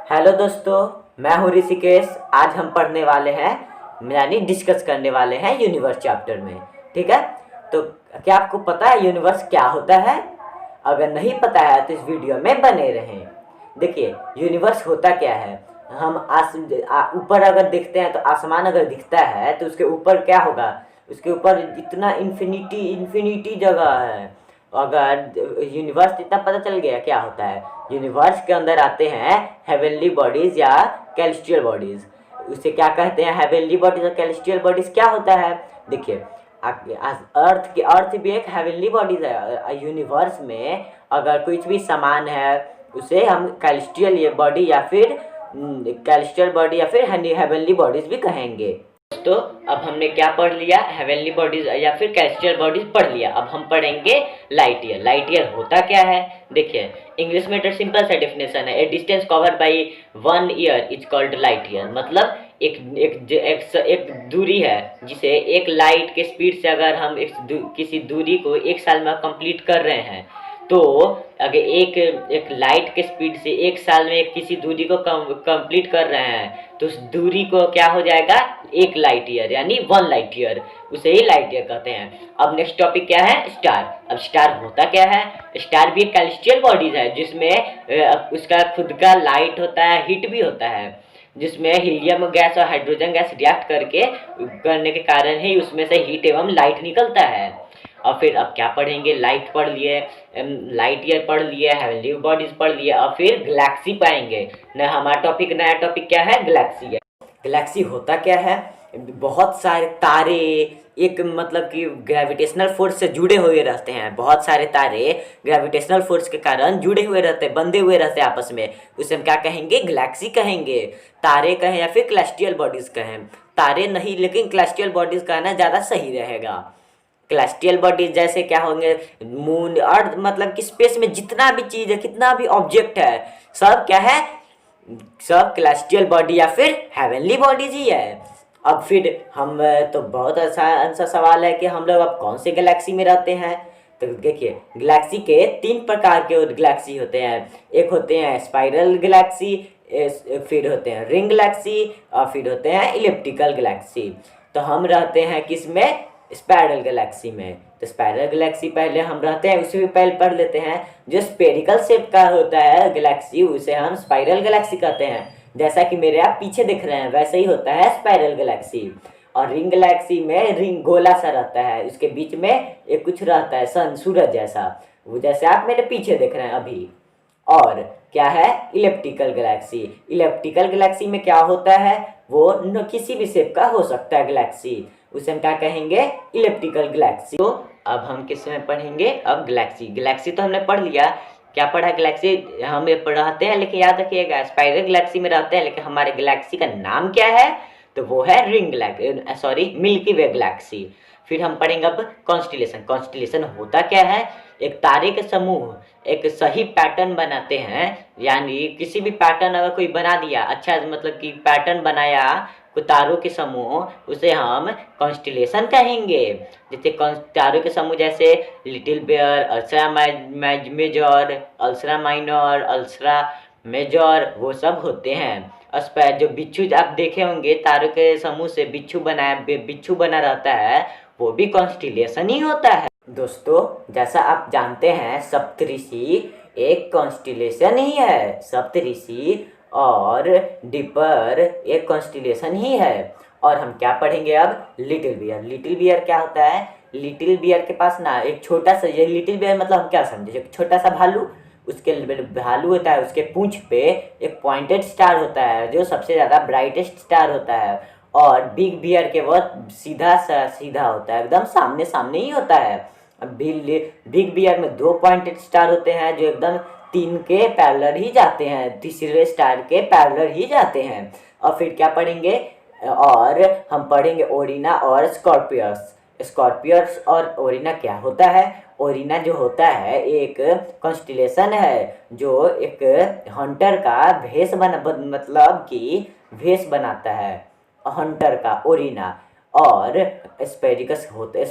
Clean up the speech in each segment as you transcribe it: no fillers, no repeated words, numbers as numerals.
Hello दोस्तों, मैं हूँ ऋषिकेश। आज हम पढ़ने वाले हैं यानी डिस्कस करने वाले हैं यूनिवर्स चैप्टर में। ठीक है, तो क्या आपको पता है यूनिवर्स क्या होता है? अगर नहीं पता है तो इस वीडियो में बने रहें। देखिए, यूनिवर्स होता क्या है। हम ऊपर अगर देखते हैं तो आसमान अगर दिखता है तो उसके ऊपर क्या होगा? उसके ऊपर इतना इन्फिनिटी इन्फिनिटी जगह है। अगर यूनिवर्स इतना पता चल गया क्या होता है। यूनिवर्स के अंदर आते हैं हेवनली बॉडीज या कैलेस्ट्रियल बॉडीज। उसे क्या कहते हैं? हेवनली बॉडीज और कैलेस्ट्रियल बॉडीज क्या होता है? देखिए, अर्थ भी एक हेवनली बॉडीज है। यूनिवर्स में अगर कुछ भी सामान है उसे हम कैलेस्ट्रियल बॉडी या फिर हेवनली बॉडीज भी कहेंगे। तो अब हमने क्या पढ़ लिया? हेवनली बॉडीज या फिर कैलेस्ट्रियल बॉडीज पढ़ लिया। अब हम पढ़ेंगे लाइट ईयर। लाइट ईयर होता क्या है? देखिए, इंग्लिश में तो सिंपल सा डेफिनेशन है, ए distance covered by 1 year is called light year. मतलब एक दूरी है जिसे एक लाइट के स्पीड से अगर हम किसी दूरी को 1 साल में कंप्लीट कर रहे हैं, तो अगर एक लाइट के स्पीड से 1 साल में किसी दूरी को कंप्लीट कर रहे हैं तो उस दूरी को क्या हो जाएगा? 1 लाइट ईयर, यानी 1 लाइट ईयर। उसे ही लाइट ईयर कहते हैं। अब नेक्स्ट टॉपिक क्या है? स्टार। अब स्टार होता क्या है? स्टार भी एक कैलेस्ट्रियल बॉडीज है जिसमें उसका खुद का लाइट होता है, हीट भी होता है, जिसमें हीलियम गैस और हाइड्रोजन गैस रिएक्ट करने के कारण ही उसमें से हीट एवं लाइट निकलता है। और फिर अब क्या पढ़ेंगे? लाइट पढ़ लिए, लाइट ईयर पढ़ लिए, हेवनली बॉडीज पढ़ लिए, और फिर गैलेक्सी पाएंगे। नया टॉपिक क्या है? गैलेक्सी है। गैलेक्सी होता क्या है? बहुत सारे तारे एक मतलब कि ग्रेविटेशनल फोर्स से जुड़े हुए रहते हैं। बहुत सारे तारे ग्रेविटेशनल फोर्स के कारण जुड़े हुए रहते हैं, बंधे हुए रहते हैं आपस में। उसे हम क्या कहेंगे? गैलेक्सी कहेंगे। तारे कहें या फिर कैलेस्ट्रियल बॉडीज कहें। तारे नहीं, लेकिन कैलेस्ट्रियल बॉडीज कहना ज़्यादा सही रहेगा। कैलेस्ट्रियल बॉडीज जैसे क्या होंगे? मून, अर्थ, मतलब कि स्पेस में जितना भी चीज़ है, कितना भी ऑब्जेक्ट है, सब क्या है? सब कैलेस्ट्रियल बॉडी या फिर हेवनली बॉडीज ही है। अब फिर हम तो बहुत आसान सवाल है कि हम लोग अब कौन से गैलेक्सी में रहते हैं। तो देखिए, गैलेक्सी के 3 प्रकार के गैलेक्सी होते हैं। एक होते हैं स्पाइरल गैलेक्सी, फिर होते हैं रिंग गैलेक्सी, और फिर होते हैं इलिप्टिकल गैलेक्सी। तो हम रहते हैं किस में? स्पाइरल गैलेक्सी में। तो स्पाइरल गैलेक्सी पहले हम रहते हैं, उसे भी पहले पढ़ लेते हैं। जो स्पेरिकल शेप का होता है गैलेक्सी, उसे हम स्पाइरल गैलेक्सी कहते हैं। जैसा कि मेरे आप पीछे देख रहे हैं वैसे ही होता है स्पाइरल गैलेक्सी। और रिंग गैलेक्सी में रिंग गोला सा रहता है, उसके बीच में एक कुछ रहता है सन, सूरज जैसा, वो जैसे आप मेरे पीछे देख रहे हैं अभी। और क्या है? Elliptical Galaxy. इलिप्टिकल गैलेक्सी में क्या होता है? वो किसी भी शेप का हो सकता है गैलेक्सी, उसे हम क्या कहेंगे? Elliptical Galaxy. तो अब हम किस में पढ़ेंगे? अब गैलेक्सी। गैलेक्सी तो हमने पढ़ लिया। क्या पढ़ा? गैलेक्सी हम पढ़ाते हैं, लेकिन याद रखिएगा स्पाइरल गैलेक्सी में रहते हैं, लेकिन हमारे गैलेक्सी का नाम क्या है? तो वो है मिल्की वे गैलेक्सी। फिर हम पढ़ेंगे अब कॉन्स्टिलेशन। कॉन्स्टिलेशन होता क्या है? एक तारे के समूह एक सही पैटर्न बनाते हैं, यानी किसी भी पैटर्न अगर कोई बना दिया, अच्छा मतलब कि पैटर्न बनाया कोई तारों के समूह, उसे हम कॉन्स्टिलेशन कहेंगे। जैसे तारों के समूह जैसे little bear, Ursa major, Ursa minor, Ursa major, वो सब होते हैं। जो बिच्छू आप देखे होंगे, तारों के समूह से बिच्छू बना रहता है, वो भी कॉन्स्टिलेशन ही होता है। दोस्तों, जैसा आप जानते हैं सप्तऋषि एक कॉन्स्टिलेशन ही है। सप्तऋषि और डिपर एक कॉन्स्टिलेशन ही है। और हम क्या पढ़ेंगे अब? Little beer. लिटिल बियर क्या होता है? लिटिल बियर के पास ना एक छोटा सा, ये लिटिल बियर मतलब हम क्या समझे? एक छोटा सा भालू, उसके भालू होता है, उसके पूंछ पे एक पॉइंटेड स्टार होता है जो सबसे ज़्यादा ब्राइटेस्ट स्टार होता है। और बिग बियर के वो सीधा होता है, एकदम सामने सामने ही होता है। बिग बियर में 2 पॉइंटेड स्टार होते हैं जो एकदम 3 के पैरेलल ही जाते हैं, तीसरे स्टार के पैरेलल ही जाते हैं। और फिर क्या पढ़ेंगे? और हम पढ़ेंगे ओरिना और स्कॉर्पियस। स्कॉर्पियस और ओरिना क्या होता है? ओरिना जो होता है एक कॉन्स्टिलेशन है जो एक हंटर का मतलब कि भेष बनाता है, हंटर का ओरिना। और स्पेरिकस होते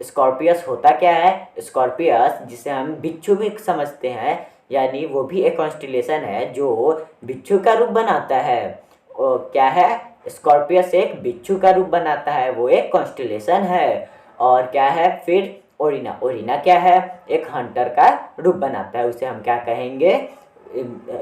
स्कॉर्पियस होता क्या है? स्कॉर्पियस जिसे हम बिच्छू भी समझते हैं, यानी वो भी एक कॉन्स्टिलेशन है जो बिच्छू का रूप बनाता है। और क्या है, स्कॉर्पियस एक बिच्छू का रूप बनाता है, वो एक कॉन्स्टिलेशन है। और क्या है फिर ओरिना, ओरिना क्या है, एक हंटर का रूप बनाता है, उसे हम क्या कहेंगे,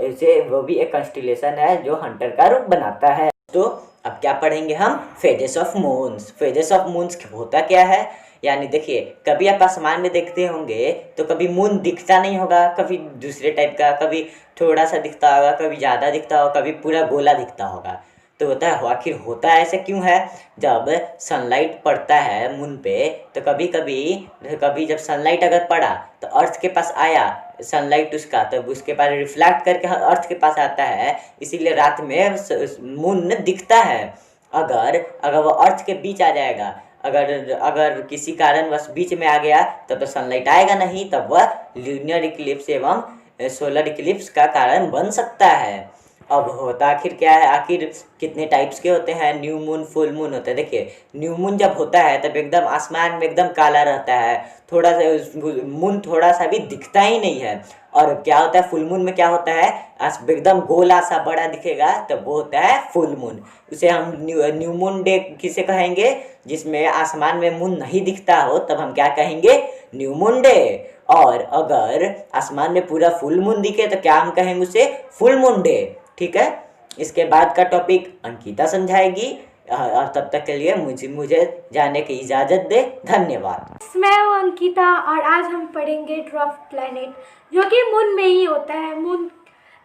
इसे वो भी एक कॉन्स्टिलेशन है जो हंटर का रूप बनाता है। तो अब क्या पढ़ेंगे हम, phases of moons. Phases of moons होता क्या है, यानी देखिए कभी आप आसमान में देखते होंगे तो कभी मून दिखता नहीं होगा, कभी दूसरे टाइप का, कभी थोड़ा सा दिखता होगा, कभी ज़्यादा दिखता होगा, कभी पूरा गोला दिखता होगा। तो होता है, आखिर होता है ऐसा क्यों है, जब सनलाइट पड़ता है मून पे तो कभी कभी कभी जब सनलाइट अगर पड़ा तो अर्थ के पास आया सनलाइट उसका, तब उसके पास रिफ्लेक्ट करके अर्थ के पास आता है, इसीलिए रात में मून दिखता है। अगर अगर वो अर्थ के बीच आ जाएगा, अगर अगर किसी कारणवश बीच में आ गया तब तो सनलाइट आएगा नहीं, तब वह ल्यूनर इक्लिप्स एवं सोलर इक्लिप्स का कारण बन सकता है। अब होता आखिर क्या है, आखिर कितने टाइप्स के होते हैं, न्यू मून फुल मून होता है। देखिए न्यू मून जब होता है तब एकदम आसमान में एकदम काला रहता है, थोड़ा सा मून थोड़ा सा भी दिखता ही नहीं है। और क्या होता है फुल मून में, क्या होता है, एकदम गोला सा बड़ा दिखेगा, तब वो होता है फुल मून। उसे हम न्यू मून डे किसे कहेंगे, जिसमें आसमान में मून नहीं दिखता हो, तब हम क्या कहेंगे, न्यू मून डे। और अगर आसमान में पूरा फुल मून दिखे तो क्या हम कहेंगे उसे, फुल मून डे। ठीक है, इसके बाद का टॉपिक अंकिता समझाएगी, और तब तक के लिए मुझे जाने की इजाज़त दे, धन्यवाद। मैं हूँ अंकिता और आज हम पढ़ेंगे ड्वार्फ प्लैनेट, जो कि मून में ही होता है। मून,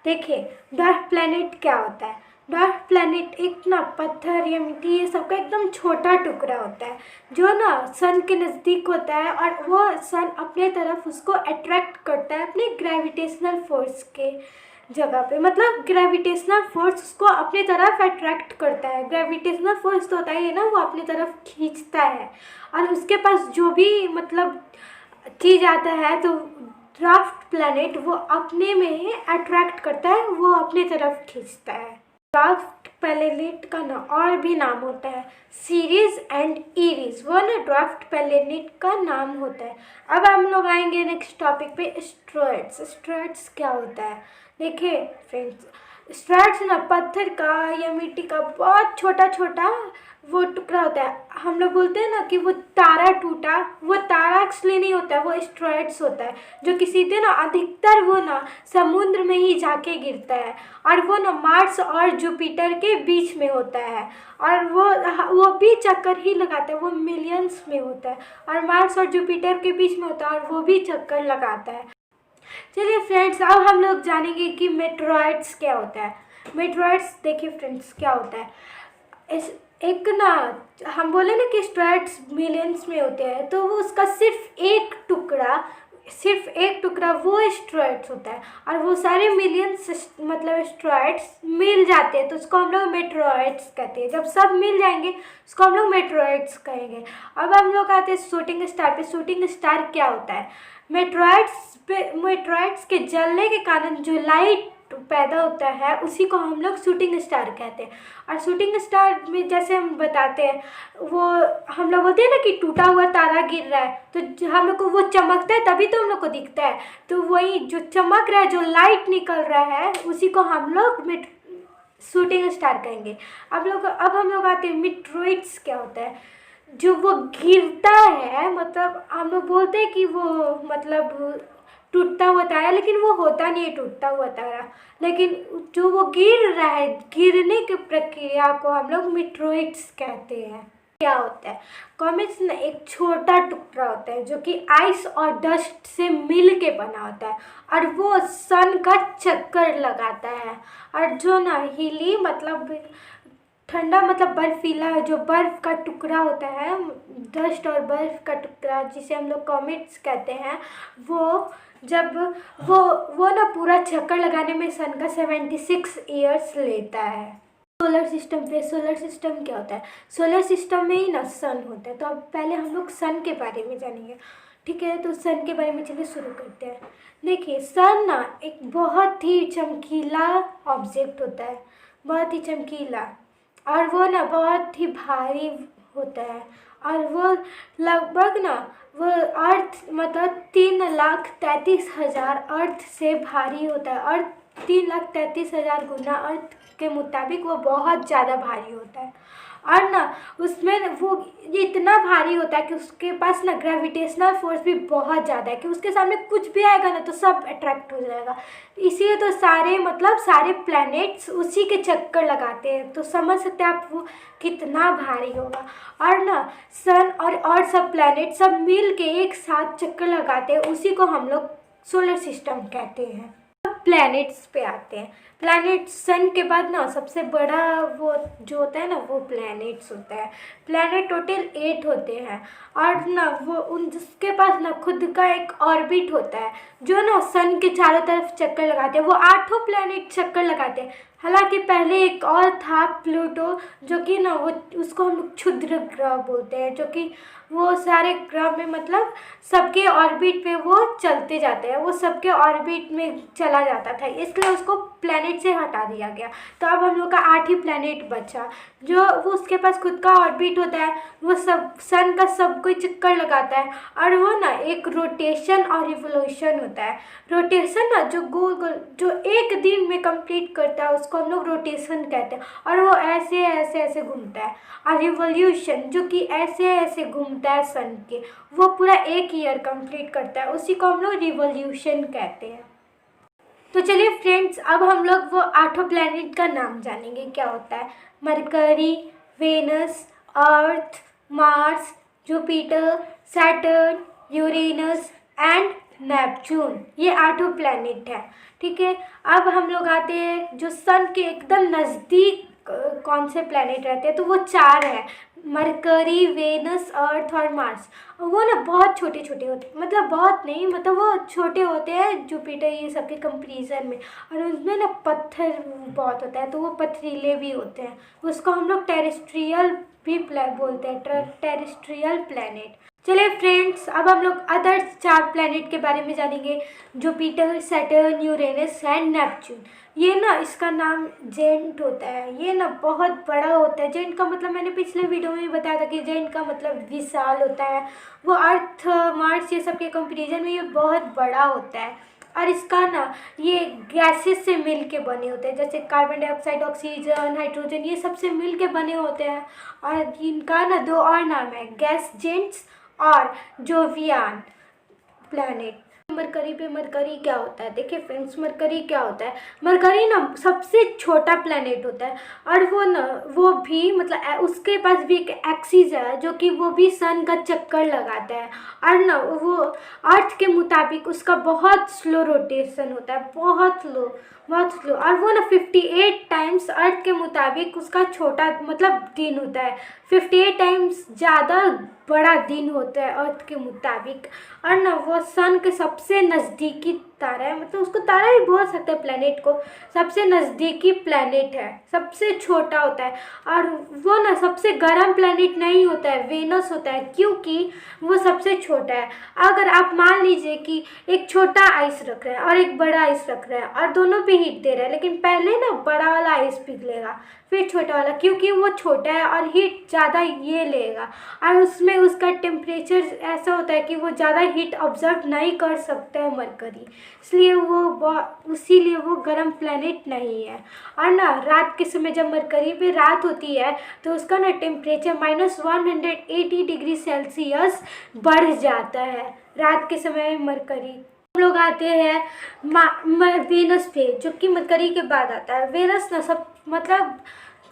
देखिए ड्वार्फ प्लैनेट क्या होता है। ड्वार्फ प्लैनेट एक ना पत्थर या मिट्टी ये सबका एकदम छोटा टुकड़ा होता है, जो ना सन के नज़दीक होता है, और वो सन अपने तरफ उसको अट्रैक्ट करता है अपने ग्रेविटेशनल फोर्स के जगह पे। मतलब ग्रेविटेशनल फोर्स उसको अपनी तरफ अट्रैक्ट करता है। ग्रेविटेशनल फोर्स तो होता ही है ना, वो अपनी तरफ खींचता है, और उसके पास जो भी मतलब चीज़ आता है तो ड्वार्फ प्लैनेट वो अपने में ही अट्रैक्ट करता है, वो अपनी तरफ खींचता है। ड्वार्फ प्लैनेट का ना और भी नाम होता है सीरीज एंड इरीज, वो ना ड्वार्फ प्लैनेट का नाम होता है। अब हम लोग आएंगे नेक्स्ट टॉपिक पे, एस्टेरॉइड्स। एस्टेरॉइड्स क्या होता है, देखिए फ्रेंड्स, एस्टेरॉइड्स ना पत्थर का या मिट्टी का बहुत छोटा छोटा वो टुकड़ा होता है। हम लोग बोलते हैं ना कि वो तारा टूटा, वो तारा एक्चुअली नहीं होता है, वो एस्टेरॉइड्स होता है, जो कि सीधे ना अधिकतर वो ना समुद्र में ही जाके गिरता है, और वो ना मार्स और जुपिटर के बीच में होता है, और वो भी चक्कर ही लगाता है, वो मिलियंस में होता है, और मार्स और जुपिटर के बीच में होता है, और वो भी चक्कर लगाता है। चलिए फ्रेंड्स, अब हम लोग जानेंगे कि मेटेरॉइड्स क्या होता है। मेटेरॉइड्स देखिए फ्रेंड्स क्या होता है, एक ना हम बोले ना कि एस्टेरॉइड्स मिलियंस में होते हैं, तो वो उसका सिर्फ एक टुकड़ा वो एस्टेरॉइड्स होता है, और वो सारे मिलियंस मतलब एस्टेरॉइड्स मिल जाते हैं, तो उसको हम लोग मेटेरॉइड्स कहते हैं। जब सब मिल जाएंगे उसको हम लोग मेटेरॉइड्स कहेंगे। अब हम लोग आते हैं शूटिंग स्टार पे। शूटिंग स्टार क्या होता है, मेटेरॉइड्स के जलने के कारण जो लाइट पैदा होता है उसी को हम लोग शूटिंग स्टार कहते हैं। और शूटिंग स्टार में जैसे हम बताते हैं, वो हम लोग बोलते हैं ना कि टूटा हुआ तारा गिर रहा है, तो हम लोग को वो चमकता है तभी तो हम लोग को दिखता है, तो वही जो चमक रहा है, जो लाइट निकल रहा है, उसी को हम लोग शूटिंग स्टार कहेंगे। अब हम लोग आते हैं मेटेरॉइड्स क्या होता है, जो वो गिरता है, मतलब हम लोग बोलते हैं कि वो मतलब टूटता हुआ तारा, लेकिन वो होता नहीं है टूटता हुआ तारा, लेकिन जो वो गिर रहा है, गिरने की प्रक्रिया को हम लोग मेटेरॉइड्स कहते हैं। क्या होता है, कॉमेट्स ना एक छोटा टुकड़ा होता है जो कि आइस और डस्ट से मिल के बना होता है, और वो सन का चक्कर लगाता है, और जो ना हीली मतलब ठंडा मतलब बर्फीला, जो बर्फ़ का टुकड़ा होता है, डस्ट और बर्फ़ का टुकड़ा जिसे हम लोग कॉमेट्स कहते हैं, वो जब वो ना पूरा चक्कर लगाने में सन का 76 ईयर्स लेता है। सोलर सिस्टम पे, सोलर सिस्टम क्या होता है, सोलर सिस्टम में ही ना सन होता है। तो अब पहले हम लोग सन के बारे में जानेंगे, ठीक है। तो सन के बारे में चलिए शुरू करते हैं। देखिए सन ना एक बहुत ही चमकीला ऑब्जेक्ट होता है, बहुत ही चमकीला, और वो ना बहुत ही भारी होता है, और वो लगभग ना वो अर्थ मतलब 3,33,000 अर्थ से भारी होता है। अर्थ 3,33,000 गुना अर्थ के मुताबिक वो बहुत ज़्यादा भारी होता है। और ना उसमें वो ये इतना भारी होता है कि उसके पास ना ग्रेविटेशनल फोर्स भी बहुत ज़्यादा है कि उसके सामने कुछ भी आएगा ना तो सब अट्रैक्ट हो जाएगा। इसीलिए तो सारे प्लैनेट्स उसी के चक्कर लगाते हैं। तो समझ सकते हैं आप वो कितना भारी होगा। और ना सन और सब प्लैनेट सब मिल के एक साथ चक्कर लगाते हैं, उसी को हम लोग सोलर सिस्टम कहते हैं। प्लैनेट्स पे आते हैं। प्लैनेट सन के बाद ना सबसे बड़ा वो जो होता है ना वो प्लैनेट्स होता है। प्लैनेट टोटल 8 होते हैं और ना वो उन जिसके पास ना खुद का एक ऑर्बिट होता है जो ना सन के चारों तरफ चक्कर लगाते हैं। वो 8 प्लैनेट चक्कर लगाते हैं। हालांकि पहले एक और था प्लूटो, जो कि ना वो उसको हम लोग क्षुद्र ग्रह बोलते हैं, जो कि वो सारे ग्रह में मतलब सबके ऑर्बिट पे वो चलते जाते हैं। वो सबके ऑर्बिट में चला जाता था, इसलिए उसको प्लैनेट से हटा दिया गया। तो अब हम लोग का 8 ही प्लैनेट बचा जो वो उसके पास खुद का ऑर्बिट होता है। वो सब सन का सब कोई चक्कर लगाता है और वो ना एक रोटेशन और रिवोल्यूशन होता है। रोटेशन ना जो गोल गोल जो एक दिन में कंप्लीट करता है उसको हम लोग रोटेशन कहते हैं और वो ऐसे ऐसे ऐसे घूमता है। और रिवोल्यूशन जो कि ऐसे ऐसे घूमता है सन के, वो पूरा एक ईयर कंप्लीट करता है, उसी को हम लोग रिवोल्यूशन कहते हैं। तो चलिए फ्रेंड्स, अब हम लोग वो 8 प्लैनेट का नाम जानेंगे क्या होता है। Mercury, Venus, Earth, Mars, Jupiter, Saturn, Uranus and Neptune, ये 8 प्लैनेट है। ठीक है, अब हम लोग आते हैं जो सन के एकदम नज़दीक कौन से प्लैनेट रहते हैं, तो वो 4 है, मरकरी, वेनस, अर्थ और मार्स। वो ना बहुत छोटे छोटे होते हैं, मतलब बहुत नहीं, मतलब वो छोटे होते हैं जुपिटर ये सब के कंपेरिजन में। और उसमें ना पत्थर बहुत होता है, तो वो पथरीले भी होते हैं। उसको हम लोग टेरेस्ट्रियल भी बोलते हैं, टेरेस्ट्रियल प्लैनेट। चलिए फ्रेंड्स, अब हम लोग अदर 4 प्लैनेट के बारे में जानेंगे, Jupiter, Saturn, Uranus and Neptune. ये ना इसका नाम जेंट होता है। ये ना बहुत बड़ा होता है। जेंट का मतलब मैंने पिछले वीडियो में भी बताया था कि जेंट का मतलब विशाल होता है। वो अर्थ, मार्स ये सब के कंपेरिजन में ये बहुत बड़ा होता है। और इसका ना ये गैसेस से मिल के बने होते हैं, जैसे कार्बन डाइऑक्साइड, ऑक्सीजन, हाइड्रोजन, ये सब से मिल के बने होते हैं। और इनका ना 2 और नाम है, गैस जेंट्स और जोवियान प्लैनेट। मरकरी क्या होता है, देखिए फ्रेंड्स, मरकरी क्या होता है। मरकरी ना सबसे छोटा प्लैनेट होता है और वो भी मतलब उसके पास भी एक एक्सिस है जो कि वो भी सन का चक्कर लगाता है। और ना वो अर्थ के मुताबिक उसका बहुत स्लो रोटेशन होता है, बहुत स्लो। और वो ना 58 टाइम्स अर्थ के मुताबिक उसका छोटा मतलब दिन होता है। 58 टाइम्स ज़्यादा बड़ा दिन होता है अर्थ के मुताबिक। और ना वो सन के सबसे नज़दीकी तारा है, मतलब उसको तारा भी बोल सकते हैं प्लैनेट को। सबसे नज़दीकी प्लैनेट है, सबसे छोटा होता है। और वो ना सबसे गर्म प्लैनेट नहीं होता है, वेनस होता है, क्योंकि वो सबसे छोटा है। अगर आप मान लीजिए कि एक छोटा आइस रख रहे हैं और एक बड़ा आइस रख रहे हैं और दोनों पे हीट दे रहे हैं, लेकिन पहले ना बड़ा वाला आइस पिघलेगा फिर छोटा वाला, क्योंकि वो छोटा है और हीट ज़्यादा ये लेगा। और उसमें उसका टेम्परेचर ऐसा होता है कि वो ज़्यादा हीट ऑब्जर्व नहीं कर सकता है मरकरी, इसीलिए वो गर्म प्लैनेट नहीं है। और ना रात के समय जब मरकरी पे रात होती है तो उसका ना टेम्परेचर -180 डिग्री सेल्सियस बढ़ जाता है रात के समय में मरकरी। हम लोग आते हैं वेनस पे, जो कि मरकरी के बाद आता है। वेनस ना मतलब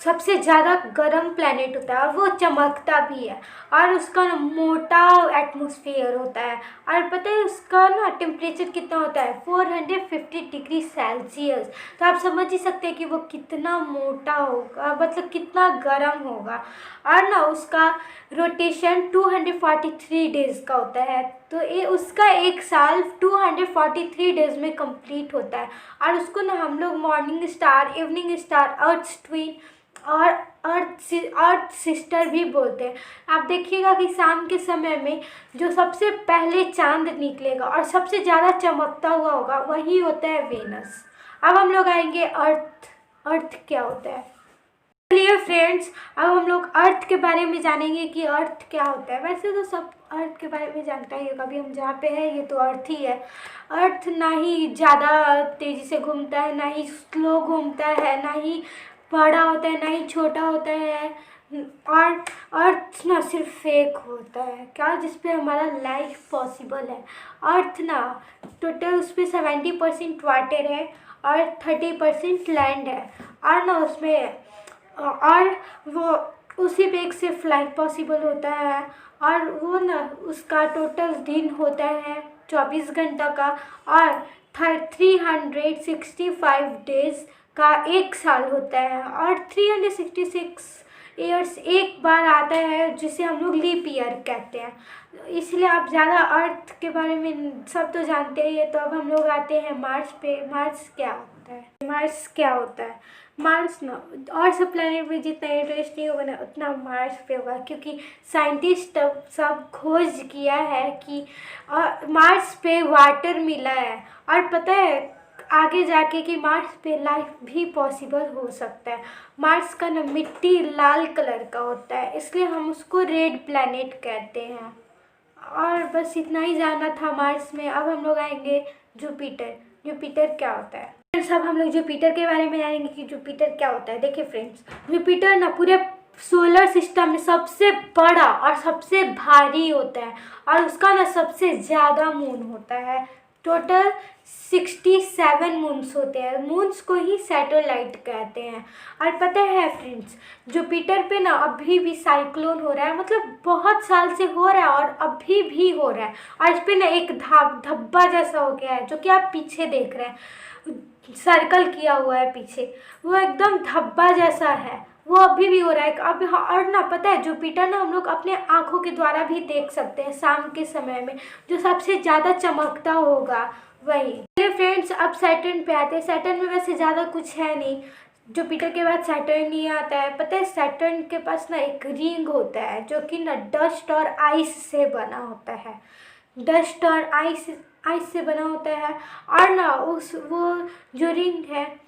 सबसे ज़्यादा गर्म प्लैनेट होता है और वो चमकता भी है और उसका ना मोटा एटमॉस्फेयर होता है। और पता है उसका ना टेम्परेचर कितना होता है, 450 डिग्री सेल्सियस। तो आप समझ ही सकते हैं कि वो कितना मोटा होगा, मतलब कितना गर्म होगा। और ना उसका रोटेशन 243 डेज़ का होता है, तो ये उसका एक साल 243 डेज़ में कंप्लीट होता है। और उसको ना हम लोग मॉर्निंग स्टार, इवनिंग स्टार, अर्थ ट्विन और अर्थ सिस्टर भी बोलते हैं। आप देखिएगा कि शाम के समय में जो सबसे पहले चांद निकलेगा और सबसे ज़्यादा चमकता हुआ होगा वही होता है वेनस। अब हम लोग आएंगे अर्थ क्या होता है। चलिए फ्रेंड्स, अब हम लोग अर्थ के बारे में जानेंगे कि अर्थ क्या होता है। वैसे तो सब अर्थ के बारे में जानता ही होगा। अभी हम जहाँ पे हैं ये तो अर्थ ही है। अर्थ ना ही ज़्यादा तेज़ी से घूमता है, ना ही स्लो घूमता है, ना ही बड़ा होता है, ना ही छोटा होता है। और अर्थ ना सिर्फ एक होता है क्या जिस पे हमारा लाइफ पॉसिबल है। अर्थ ना टोटल उस पर 70% वाटर है और 30% लैंड है। और ना उसमें और वो उसी पे एक सिर्फ लाइफ पॉसिबल होता है। और वो ना उसका टोटल दिन होता है 24 घंटा का और 365 डेज का एक साल होता है। और 366 ईयर्स एक बार आता है जिसे हम लोग लीप ईयर कहते हैं। इसलिए आप ज़्यादा अर्थ के बारे में सब तो जानते ही है। तो अब हम लोग आते हैं मार्स पे। मार्स क्या होता है? मार्स क्या होता है? मार्स ना और सब प्लेनेट में जितना इंटरेस्ट नहीं होगा ना उतना मार्स पे होगा, क्योंकि साइंटिस्ट अब सब खोज किया है कि मार्स पे वाटर मिला है। और पता है आगे जाके कि मार्स पे लाइफ भी पॉसिबल हो सकता है। मार्स का ना मिट्टी लाल कलर का होता है, इसलिए हम उसको रेड प्लैनेट कहते हैं। और बस इतना ही जानना था मार्स में। अब हम लोग आएंगे जुपिटर। जुपिटर क्या होता है? फ्रेंड्स अब हम लोग जुपिटर के बारे में जानेंगे कि जुपिटर क्या होता है। देखिए फ्रेंड्स, जुपिटर ना पूरे सोलर सिस्टम में सबसे बड़ा और सबसे भारी होता है और उसका ना सबसे ज़्यादा मून होता है। टोटल 67 मून्स होते हैं। मून्स को ही सैटेलाइट कहते हैं। और पता है फ्रेंड्स, जुपिटर पे ना अभी भी साइक्लोन हो रहा है, मतलब बहुत साल से हो रहा है और अभी भी हो रहा है। और इस पे ना एक धब्बा जैसा हो गया है जो कि आप पीछे देख रहे हैं, सर्कल किया हुआ है पीछे, वो एकदम धब्बा जैसा है, वो अभी भी हो रहा है। अब और ना पता है जुपिटर ना हम लोग अपने आँखों के द्वारा भी देख सकते हैं शाम के समय में, जो सबसे ज़्यादा चमकता होगा वही। चलिए फ्रेंड्स अब सैटर्न पे आते हैं। सैटर्न में वैसे ज़्यादा कुछ है नहीं, जुपिटर के बाद सैटर्न ही आता है। पता है सैटर्न के पास ना एक रिंग होता है जो कि ना डस्ट और आइस से बना होता है। डस्ट और आइस से बना होता है। और ना वो जो रिंग है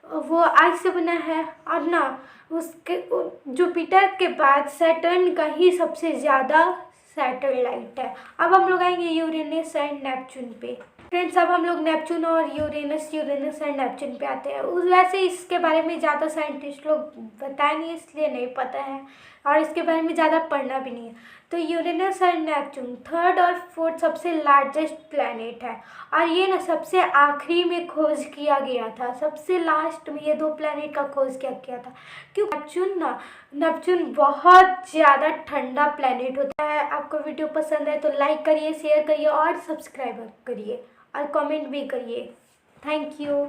वो आइस से बना है। और ना उसके जुपिटर के बाद सैटर्न का ही सबसे ज़्यादा सैटेलाइट है। अब हम लोग आएंगे यूरेनस एंड नेपच्यून पे। फ्रेंड्स अब हम लोग नेपच्यून और यूरेनस एंड नेपच्यून पे आते हैं। वैसे इसके बारे में ज़्यादा साइंटिस्ट लोग बताए नहीं, इसलिए नहीं पता है और इसके बारे में ज़्यादा पढ़ना भी नहीं है। तो यूरेनस एंड नेपच्यून थर्ड और फोर्थ सबसे लार्जेस्ट प्लैनेट है और ये ना सबसे आखिरी में खोज किया गया था। सबसे लास्ट में ये दो प्लैनेट का खोज किया था, क्योंकि नेपच्यून बहुत ज़्यादा ठंडा प्लैनेट होता है। आपको वीडियो पसंद है तो लाइक करिए, शेयर करिए और सब्सक्राइब करिए और कमेंट भी करिए। Thank you.